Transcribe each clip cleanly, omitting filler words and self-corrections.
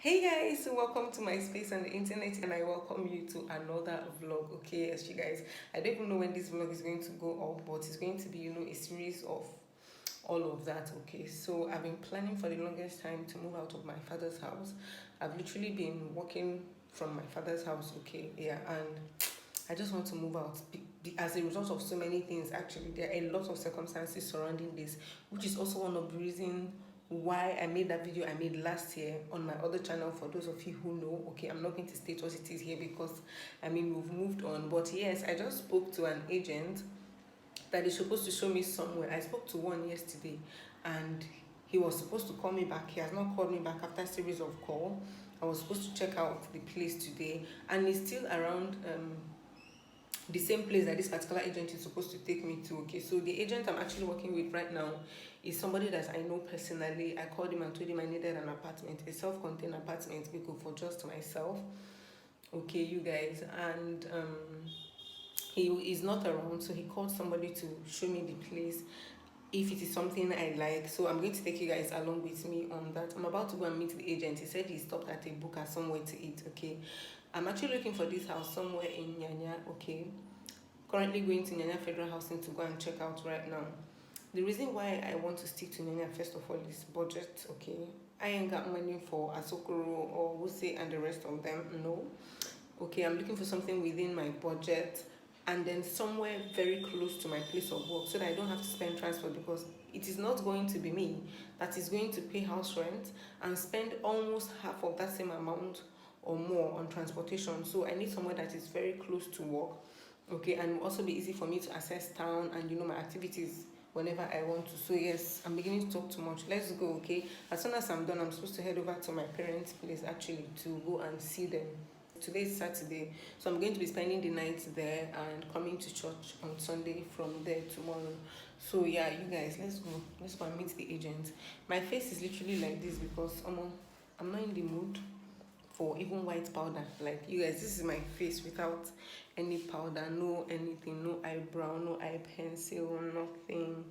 Hey guys, welcome to my space on the internet, and I welcome you to another vlog. Okay, yes, you guys, I don't even know when this vlog is going to go up, but it's going to be, a series of all of that. Okay, so I've been planning for the longest time to move out of my father's house. I've literally been working from my father's house. Okay, yeah, and I just want to move out as a result of so many things. Actually, there are a lot of circumstances surrounding this, which is also one of the reasons why I made that video I made last year on my other channel. For those of you who know, okay, I'm not going to state what it is here because we've moved on. But yes, I just spoke to an agent that is supposed to show me somewhere. I spoke to one yesterday, and he was supposed to call me back. He has not called me back after a series of calls. I was supposed to check out the place today, and it's still around the same place that this particular agent is supposed to take me to. Okay, so the agent I'm actually working with right now is somebody that I know personally. I called him and told him I needed an apartment, a self-contained apartment, because for just myself. Okay, you guys, and he is not around, so he called somebody to show me the place if it is something I like. So I'm going to take you guys along with me on that. I'm about to go and meet the agent. He said he stopped at a booker somewhere to eat. Okay, I'm actually looking for this house somewhere in Nyanya. Okay, currently going to Nyanya Federal Housing to go and check out right now. The reason why I want to stick to Nyanya first of all is budget. Okay, I ain't got money for Asokoro or Wuse and the rest of them. No. Okay, I'm looking for something within my budget, and then somewhere very close to my place of work, so that I don't have to spend transport, because it is not going to be me that is going to pay house rent and spend almost half of that same amount or more on transportation. So I need somewhere that is very close to work. Okay, and will also be easy for me to access town and my activities whenever I want to. So yes, I'm beginning to talk too much. Let's go. Okay, as soon as I'm done, I'm supposed to head over to my parents' place actually to go and see them. Today is Saturday, so I'm going to be spending the night there and coming to church on Sunday from there tomorrow. So yeah, you guys, let's go and meet the agent. My face is literally like this because I'm not in the mood for even white powder. Like, you guys, this is my face without any powder, no anything, no eyebrow, no eye pencil, nothing.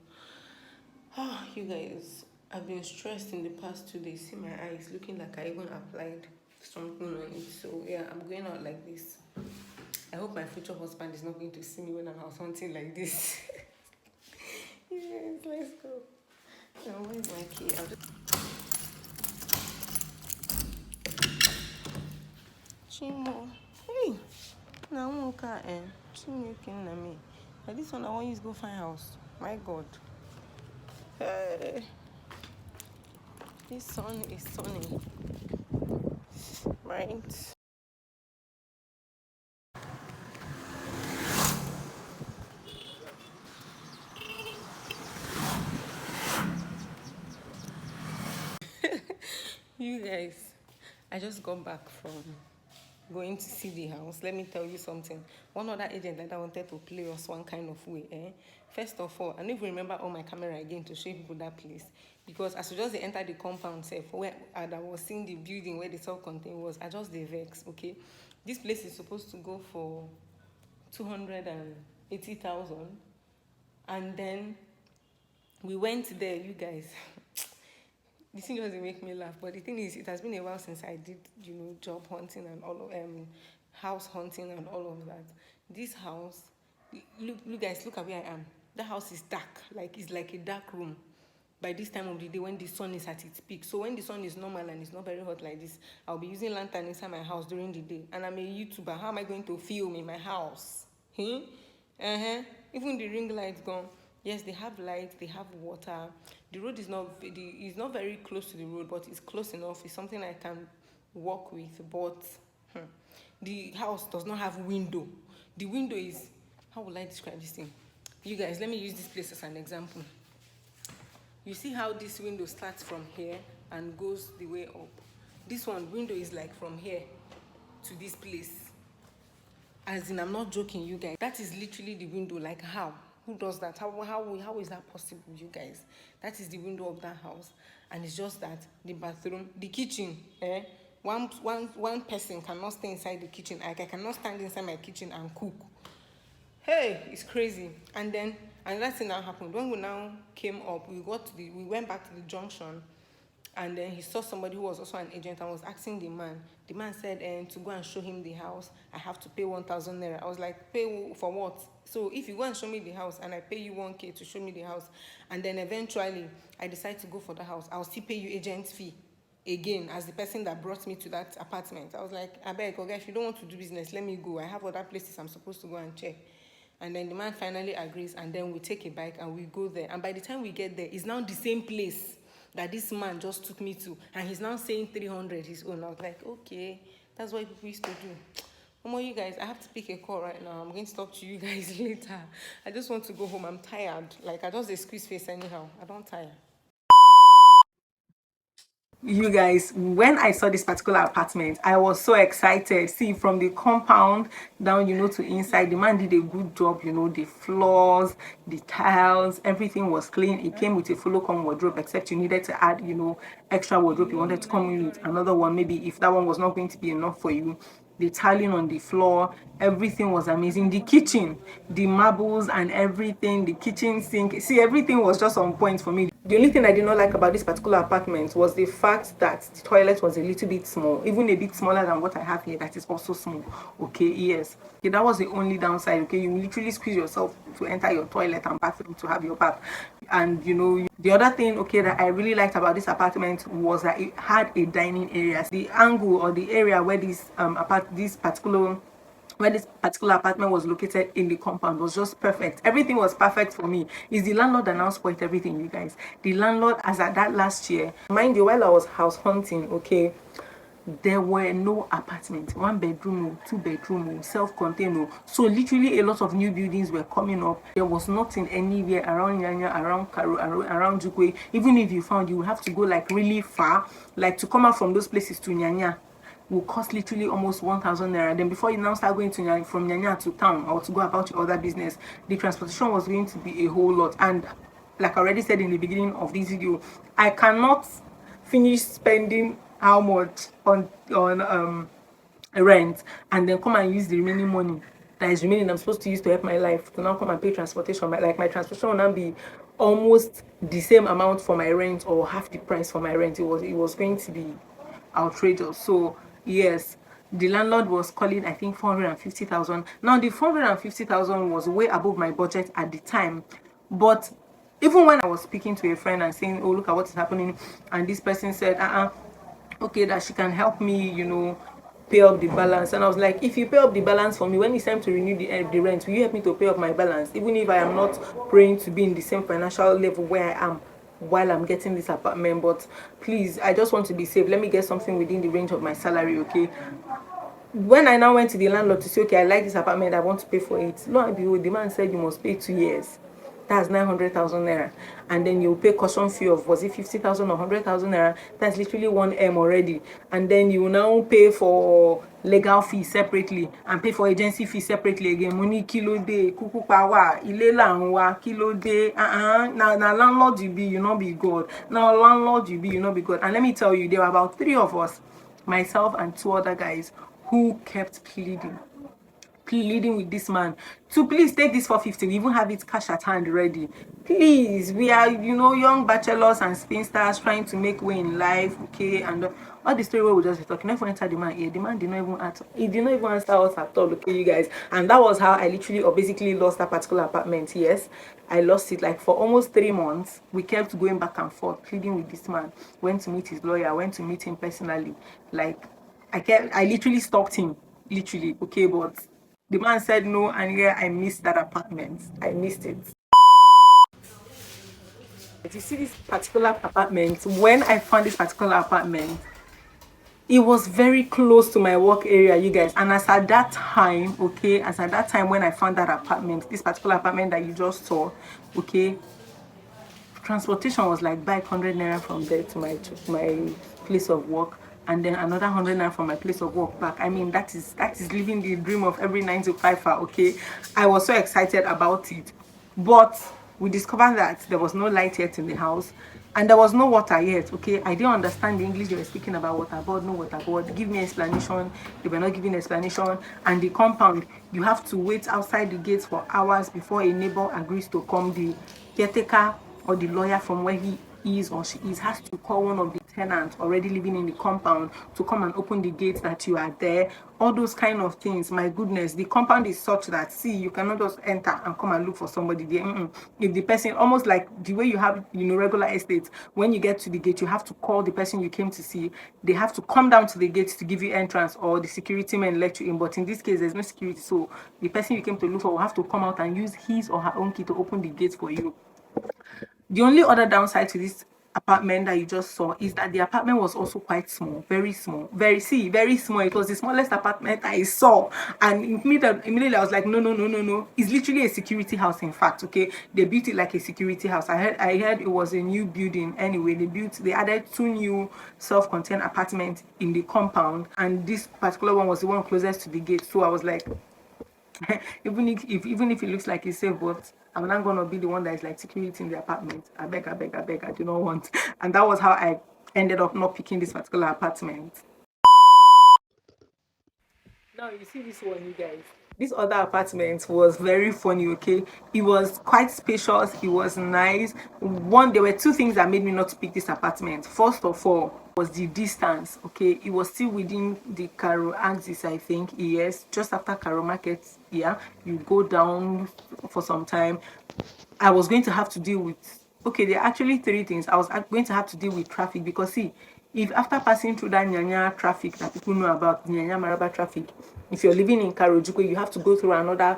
You guys, I've been stressed in the past 2 days. See my eyes looking like I even applied something on it. So yeah, I'm going out like this. I hope my future husband is not going to see me when I'm out hunting like this. Yes, let's go. Now, where's my key? Chimo. Hey, now I'm okay. Chimo, looking at me. Now this one I want you to go find house. My God. Hey, this sun is sunny, right? You guys, I just got back from going to see the house. Let me tell you something. One other agent that I wanted to play us one kind of way. First of all, I don't even remember on my camera again to show people that place, because as we just enter the compound safe where I was seeing the building where the self-contained was, I just the vex. Okay, this place is supposed to go for 280,000, and then we went there, you guys. The thing doesn't make me laugh, but the thing is, it has been a while since I did, job hunting and all of house hunting and all of that. This house, look guys, look at where I am. That house is dark, like it's like a dark room by this time of the day when the sun is at its peak. So when the sun is normal and it's not very hot like this, I'll be using lantern inside my house during the day. And I'm a YouTuber. How am I going to film in my house? Even the ring light gone. Yes, they have lights, they have water. The road is not very close to the road, but it's close enough. It's something I can walk with. But the house does not have window. The window is, how will I describe this thing? You guys, let me use this place as an example. You see how this window starts from here and goes the way up? This one window is like from here to this place. As in, I'm not joking, you guys. That is literally the window. Like, how? Who does that? How is that possible, you guys? That is the window of that house. And it's just that the bathroom, the kitchen, one person cannot stay inside the kitchen. Like, I cannot stand inside my kitchen and cook. Hey, it's crazy. And then another thing that happened when we now came up, we went back to the junction, And then he saw somebody who was also an agent and was asking the man. The man said, to go and show him the house, I have to pay 1,000 naira. I was like, pay for what? So if you go and show me the house and I pay you 1K to show me the house, and then eventually I decide to go for the house, I'll still pay you agent fee again as the person that brought me to that apartment. I was like, I beg, okay, if you don't want to do business, let me go. I have other places I'm supposed to go and check. And then the man finally agrees, and then we take a bike and we go there. And by the time we get there, it's now the same place that this man just took me to, and he's now saying 300 his own. I was like, okay, that's what people used to do. You guys, I have to pick a call right now. I'm going to talk to you guys later. I just want to go home. I'm tired. Like, I just squeeze face anyhow. I don't tire. You guys, when I saw this particular apartment, I was so excited. See, from the compound down, to inside, the man did a good job. The floors, the tiles, everything was clean. It came with a full come wardrobe, except you needed to add extra wardrobe. You wanted to come in with another one, maybe if that one was not going to be enough for you. The tiling on the floor, everything was amazing. The kitchen, the marbles and everything, the kitchen sink, see, everything was just on point for me. The only thing I did not like about this particular apartment was the fact that the toilet was a little bit small, even a bit smaller than what I have here, that is also small. Okay, yes. Okay, that was the only downside. Okay, you literally squeeze yourself to enter your toilet and bathroom to have your bath. And the other thing, okay, that I really liked about this apartment was that it had a dining area. The angle or the area where this particular apartment was located in the compound was just perfect. Everything was perfect for me. It's the landlord that now spoiled everything, you guys. The landlord, as at that last year, mind you, while I was house hunting, okay, there were no apartments, 1 bedroom, 2 bedroom, self-contained. So literally a lot of new buildings were coming up. There was nothing anywhere around Nyanya, around Karu, around Jukwe. Even if you found, you would have to go like really far, like to come out from those places to Nyanya will cost literally almost 1,000 naira. Then before you now start going to from Nyanya to town or to go about your other business, the transportation was going to be a whole lot. And like I already said in the beginning of this video, I cannot finish spending how much on rent and then come and use the remaining money that is remaining I'm supposed to use to help my life to now come and pay transportation. My transportation will now be almost the same amount for my rent or half the price for my rent. It was going to be outrageous. So yes, the landlord was calling, I think, 450,000. Now the 450,000 was way above my budget at the time, but even when I was speaking to a friend and saying, oh, look at what is happening, and this person said, okay, that she can help me, pay up the balance. And I was like, if you pay up the balance for me, when it's time to renew the rent, will you help me to pay up my balance, even if I am not praying to be in the same financial level where I am while I'm getting this apartment? But please, I just want to be safe. Let me get something within the range of my salary, okay? When I now went to the landlord to say, okay, I like this apartment, I want to pay for it, lo and behold, the man said you must pay 2 years. That's 900,000 naira. And then you'll pay caution fee of, was it 50,000 or 100,000 naira? That's literally 1M already. And then you now pay for legal fee separately and pay for agency fee separately again. Money kilo day, kuku pawa, ile lanwa, kilo day. Now landlord you not be God. Now landlord you not be God. And let me tell you, there were about 3 of us, myself and 2 other guys, who kept pleading with this man to please take this 450. We even have it cash at hand ready. Please, we are young bachelors and spinsters trying to make way in life, okay? And all the story where we just be talking, never enter the man here. The man did not even answer. He did not even answer us at all, okay, you guys? And that was how I literally or basically lost that particular apartment. Yes, I lost it. Like for almost 3 months, we kept going back and forth pleading with this man. Went to meet his lawyer, went to meet him personally. Like I literally stalked him, literally, okay? But the man said no, and yeah, I missed that apartment. I missed it. If you see this particular apartment, when I found this particular apartment, it was very close to my work area, you guys. And as at that time, okay, when I found that apartment, this particular apartment that you just saw, okay, transportation was like 500 naira from there to my place of work, and then another 100 naira from my place of work back. I mean, that is living the dream of every 9 to 5. Okay, I was so excited about it, but we discovered that there was no light yet in the house, and there was no water yet. Okay, I didn't understand the English they were speaking about. Water board, no water board. Give me explanation. They were not giving explanation. And the compound, you have to wait outside the gates for hours before a neighbor agrees to come. The caretaker or the lawyer from where he is or she is has to call one of the tenant already living in the compound to come and open the gate that you are there. All those kind of things. My goodness, the compound is such that, see, you cannot just enter and come and look for somebody there. If the person, almost like the way you have, regular estates, when you get to the gate, you have to call the person you came to see. They have to come down to the gate to give you entrance, or the security men let you in. But in this case, there's no security, so the person you came to look for will have to come out and use his or her own key to open the gate for you. The only other downside to this apartment that you just saw is that the apartment was also quite small, very small, very small. It was the smallest apartment I saw, and immediately I was like, no, no, no, no, no. It's literally a security house. In fact, okay, they built it like a security house. I heard it was a new building. Anyway, they added 2 new self-contained apartments in the compound, and this particular one was the one closest to the gate. So I was like, even if it looks like it's safe, but I'm not gonna be the one that is like security in the apartment. I beg, I do not want. And that was how I ended up not picking this particular apartment. Now you see this one, you guys. This other apartment was very funny, okay? It was quite spacious, it was nice. There were two things that made me not pick this apartment. First of all was the distance, okay? It was still within the Caro axis, I think. Yes, just after Caro Market, yeah. You go down for some time. I was going to have to deal with, okay, there are actually three things. I was going to have to deal with traffic, because see, if after passing through that Nyanya traffic that people know about, Nyanya Maraba traffic, if you're living in Karojukwe, you have to go through another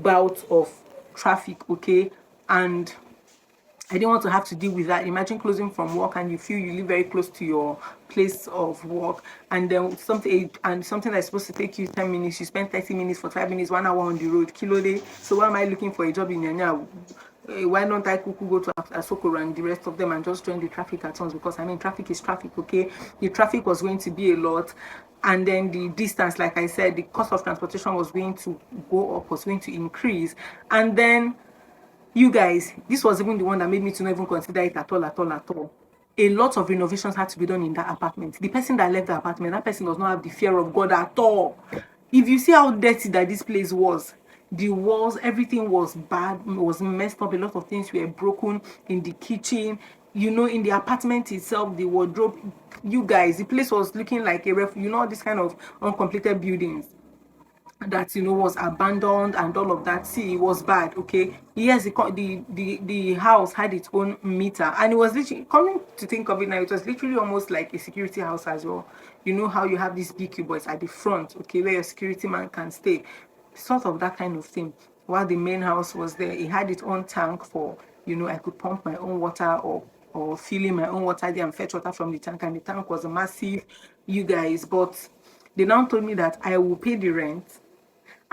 bout of traffic, okay? And I didn't want to have to deal with that. Imagine closing from work and you feel you live very close to your place of work, and then something that's supposed to take you 10 minutes, you spend 30 minutes, 5 minutes, 1 hour on the road, kilo day. So why am I looking for a job in Nyanya? Why don't I go to Asokoro and the rest of them and just join the traffic at once? Because I mean, traffic is traffic, okay? The traffic was going to be a lot, and then the distance, like I said, the cost of transportation was going to go up, was going to increase, and then, you guys, this was even the one that made me to not even consider it at all. A lot of renovations had to be done in that apartment. The person that left the apartment, that person does not have the fear of God at all. If you see how dirty that this place was, the walls, everything was bad, was messed up. A lot of things were broken in the kitchen. In the apartment itself, the wardrobe. You guys, the place was looking like a this kind of uncompleted buildings that was abandoned and all of that. See, it was bad, okay? Yes, the house had its own meter, and it was literally, coming to think of it now, it was literally almost like a security house as well. You know how you have these big cubicles at the front, okay, where your security man can stay, sort of that kind of thing. While the main house was there, it had its own tank for, I could pump my own water, or fill in my own water there and fetch water from the tank, and the tank was massive, you guys. But they now told me that I will pay the rent.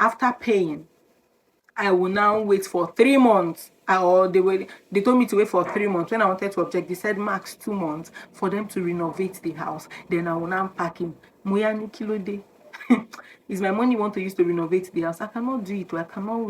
After paying, I will now wait for 3 months. They told me to wait for 3 months. When I wanted to object, they said max 2 months for them to renovate the house. Then I will now pack in. Moyani kilo day. Is my money want to use to renovate the house? I cannot do it. I cannot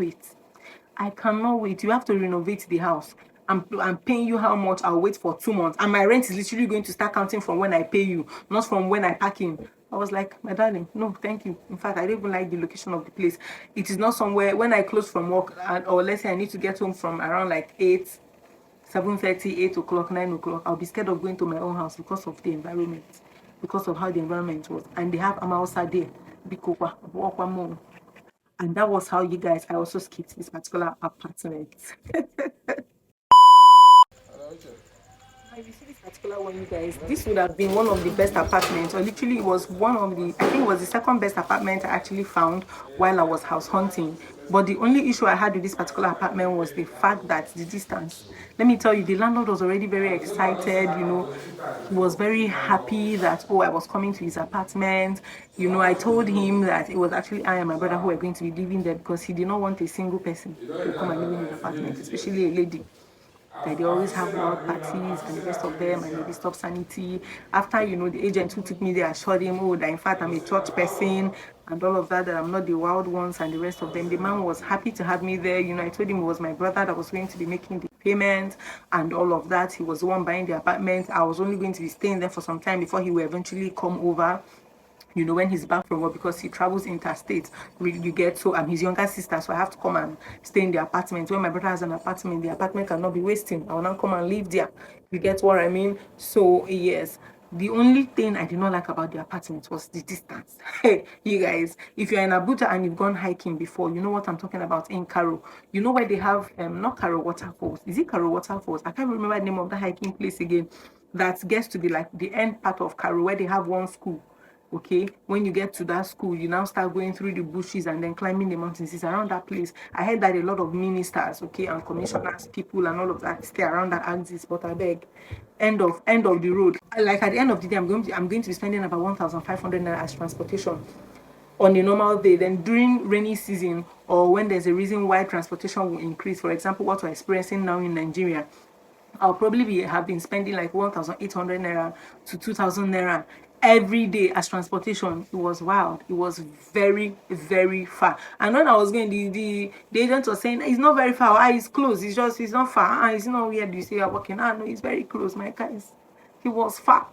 wait. You have to renovate the house. I'm paying you how much? I'll wait for 2 months. And my rent is literally going to start counting from when I pay you, not from when I pack in. I was like, my darling, no, thank you. In fact, I don't even like the location of the place. It is not somewhere, when I close from work, or let's say I need to get home from around like 7:30, 8 o'clock, 9 o'clock, I'll be scared of going to my own house because of the environment, because of how the environment was. And they have Amausa there, Bikokwa, and that was how, you guys, I also skipped this particular apartment. If you see this particular one, you guys, this would have been one of the best apartments, or literally it was I think it was the second best apartment I actually found while I was house hunting. But the only issue I had with this particular apartment was the fact that the distance. Let me tell you, the landlord was already very excited, he was very happy that, I was coming to his apartment. I told him that it was actually I and my brother who were going to be living there, because he did not want a single person to come and live in his apartment, especially a lady. They always have loud parties and the rest of them, and they disturb sanity. After, the agent who took me there assured him, that in fact I'm a church person and all of that I'm not the wild ones and the rest of them. The man was happy to have me there. I told him it was my brother that was going to be making the payment and all of that. He was the one buying the apartment. I was only going to be staying there for some time before he will eventually come over, when he's back from work, because he travels interstate. You get, so I'm his younger sister, so I have to come and stay in the apartment. When my brother has an apartment, the apartment cannot be wasting. I will not come and live there. You get what I mean? So yes, The only thing I did not like about the apartment was the distance. Hey, you guys, if you're in Abuja and you've gone hiking before, you know what I'm talking about in Karo. You know where they have not Karo waterfalls. Is it Karo waterfalls? I can't remember the name of the hiking place again. That gets to be like the end part of Karo where they have one school. Okay, when you get to that school, you now start going through the bushes and then climbing the mountains. It's around that place. I heard that a lot of ministers, okay, and commissioners, people, and all of that stay around that axis. But I beg, end of the road. Like at the end of the day, I'm going to be spending about 1,500 naira as transportation on a normal day. Then during rainy season or when there's a reason why transportation will increase, for example, what we're experiencing now in Nigeria, I'll probably have been spending like 1,800 naira to 2,000 naira every day as transportation. It was wild. It was very, very far. And when I was going, the agent was saying it's not very far. Ah, it's close. It's not far. Ah, it's not weird. You say you're walking. Ah, no, it's very close. My guys, it was far.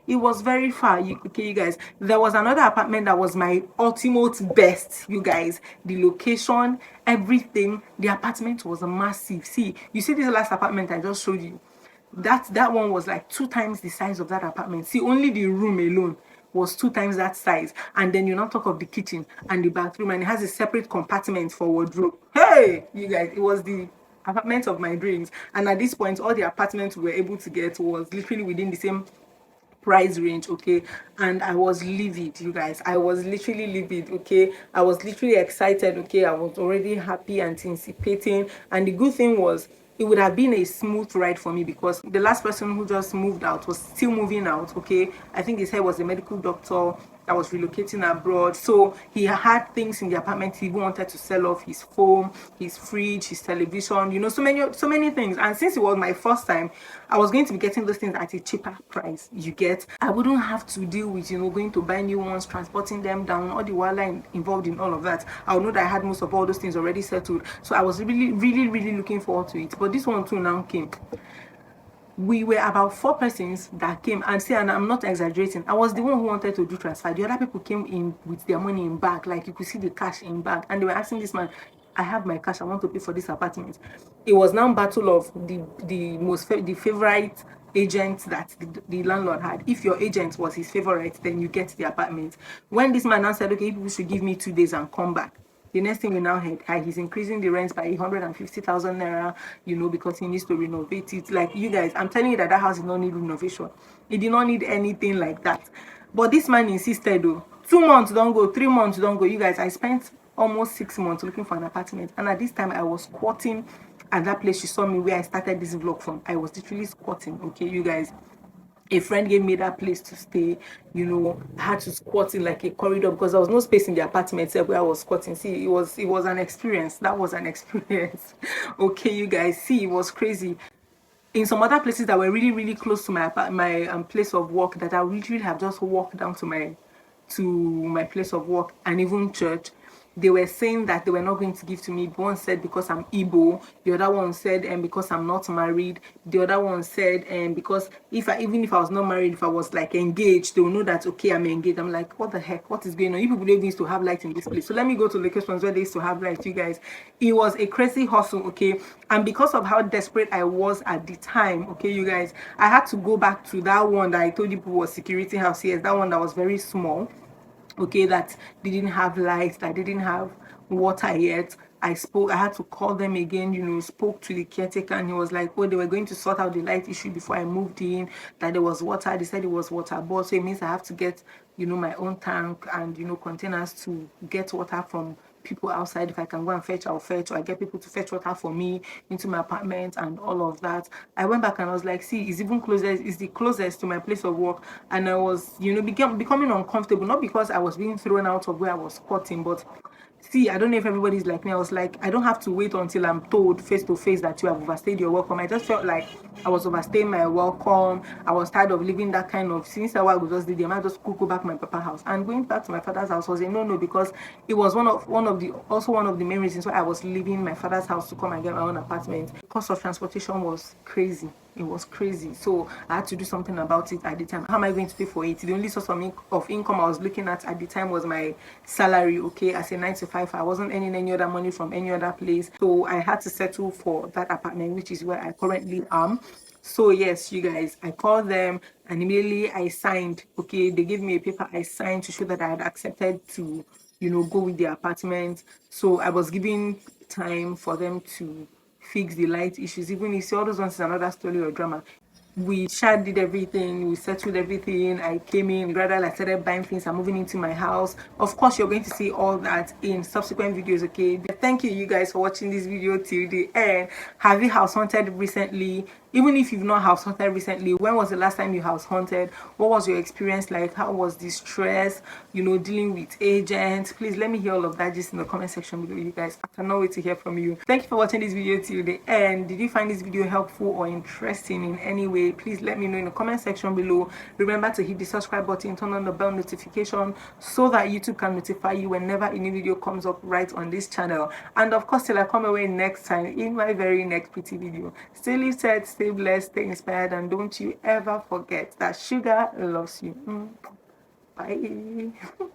It was very far. Okay, you guys. There was another apartment that was my ultimate best, you guys. The location, everything. The apartment was massive. See, you see this last apartment I just showed you. That one was like 2 times the size of that apartment. See, only the room alone was 2 times that size. And then you now talk of the kitchen and the bathroom, and it has a separate compartment for wardrobe. Hey, you guys, it was the apartment of my dreams. And at this point, all the apartments we were able to get was literally within the same price range. Okay, and I was livid, you guys. I was literally livid. Okay, I was literally excited. Okay, I was already happy, anticipating. And the good thing was it would have been a smooth ride for me because the last person who just moved out was still moving out. Okay, I think his head was a medical doctor that was relocating abroad, so he had things in the apartment. He even wanted to sell off his phone, his fridge, his television, so many things. And since it was my first time, I was going to be getting those things at a cheaper price. You get, I wouldn't have to deal with going to buy new ones, transporting them down, all the while involved in all of that. I would know that I had most of all those things already settled, so I was really, really, really looking forward to it. But this one too now came. We were about 4 persons that came, and see, and I'm not exaggerating, I was the one who wanted to do transfer. The other people came in with their money in bag, like you could see the cash in bag, and they were asking this man, I have my cash, I want to pay for this apartment. It was now battle of the favorite agent that the landlord had. If your agent was his favorite, then you get the apartment. When this man now said, okay, people should give me 2 days and come back, the next thing we now heard, he's increasing the rent by 150,000 naira, because he needs to renovate it. Like, you guys, I'm telling you that house did not need renovation. It did not need anything like that. But this man insisted, though. 2 months don't go, 3 months don't go. You guys, I spent almost 6 months looking for an apartment. And at this time, I was squatting at that place you saw me where I started this vlog from. I was literally squatting, okay, you guys. A friend gave me that place to stay. I had to squat in like a corridor because there was no space in the apartment where I was squatting. See, it was an experience. That was an experience. Okay, you guys, see, it was crazy. In some other places that were really, really close to my place of work, that I literally have just walked down to my place of work, and even church, they were saying that they were not going to give to me. One said because I'm Igbo, the other one said because I'm not married, the other one said because even if I was not married, if I was like engaged, they will know that okay, I'm engaged. I'm like, what the heck, what is going on? You people don't used to have light in this place, so let me go to locations where they used to have light. You guys, it was a crazy hustle. Okay, and because of how desperate I was at the time, okay, you guys, I had to go back to that one that I told you people was security house. Yes, that one that was very small, okay, that didn't have lights, that didn't have water yet. I had to call them again, spoke to the caretaker, and he was like, oh, they were going to sort out the light issue before I moved in, that there was water. They said it was water bought, so it means I have to get my own tank and containers to get water from people outside. If I can go and fetch, I'll fetch, or I get people to fetch water for me into my apartment and all of that. I went back and I was like, see, it's even closer, it's the closest to my place of work. And I was becoming uncomfortable, not because I was being thrown out of where I was squatting, but see, I don't know if everybody's like me. I was like, I don't have to wait until I'm told face to face that you have overstayed your welcome. I just felt like I was overstaying my welcome. I was tired of living that kind of, since a while we just did, I might just go back to my papa's house. And going back to my father's house was a no, because it was one of the main reasons why I was leaving my father's house to come and get my own apartment. The cost of transportation was crazy. it was crazy. So I had to do something about it at the time. How am I going to pay for it? The only source of income I was looking at the time was my salary, okay, as a 9 to 5. I wasn't earning any other money from any other place, so I had to settle for that apartment, which is where I currently am. So yes, you guys, I called them and immediately I signed. Okay, they gave me a paper, I signed to show that I had accepted to, go with the apartment. So I was given time for them to fix the light issues. Even if all those ones is another story or drama. We did everything, we settled everything. I came in, gradually I started buying things, I'm moving into my house. Of course, you're going to see all that in subsequent videos, okay? But thank you guys for watching this video till the end. Have you house hunted recently? Even if you've not house hunted recently, when was the last time you house hunted? What was your experience like? How was the stress, dealing with agents? Please let me hear all of that just in the comment section below, you guys. I cannot wait to hear from you. Thank you for watching this video till the end. Did you find this video helpful or interesting in any way? Please let me know in the comment section below. Remember to hit the subscribe button, turn on the bell notification so that YouTube can notify you whenever a new video comes up right on this channel. And of course, till I come away next time in my very next pretty video, stay lifted, stay blessed, stay inspired, and don't you ever forget that Shuga loves you. Bye.